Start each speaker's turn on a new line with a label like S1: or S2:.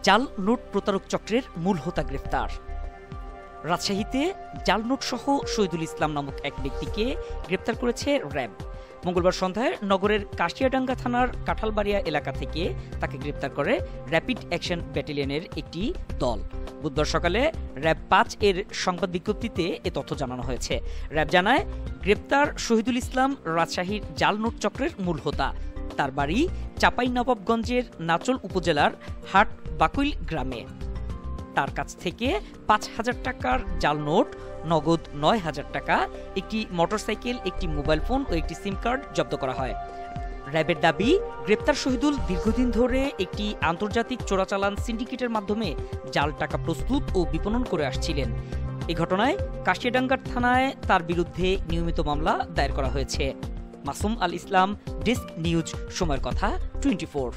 S1: জাল নোট প্রতারক চক্রের মূল হোতা গ্রেফতার। রাজশাহীতে জাল নোট সহ শহীদুল ইসলাম নামক এক ব্যক্তিকে গ্রেপ্তার করেছে র্যাব। মঙ্গলবার সন্ধ্যায় নগরের কাশিয়াডাঙ্গা থানার কাঁঠালবাড়িয়া এলাকা থেকে তাকে গ্রেপ্তার করে র্যাপিড অ্যাকশন ব্যাটালিয়নের একটি দল। বুধবার সকালে র্যাব ৫ এর সংবাদ বিজ্ঞপ্তিতে এ তথ্য জানানো হয়েছে। র্যাব জানায়, গ্রেপ্তার শহীদুল ইসলাম রাজশাহীর জাল নোট চক্রের মূল হোতা। তার বাড়ি চাঁপাইনবাবগঞ্জের নাচল উপজেলার হাট বাকুইল গ্রামে। তার কাছ থেকে ৫,০০০ টাকার জাল নোট, নগদ ৯,০০০ টাকা, একটি মোটরসাইকেল, একটি মোবাইল ফোন ও একটি সিম কার্ড জব্দ করা হয়। র্যাবের দাবি, গ্রেপ্তার শহীদুল দীর্ঘদিন ধরে একটি আন্তর্জাতিক চোরাচালান সিন্ডিকেটের মাধ্যমে জাল টাকা প্রস্তুত ও বিপণন করে আসছিলেন। এ ঘটনায় কাশিয়াডাঙ্গা থানায় তার বিরুদ্ধে নিয়মিত মামলা দায়ের করা হয়েছে। মাসুম আল ইসলাম, ডেস্ক নিউজ, সময়ের কথা, 24।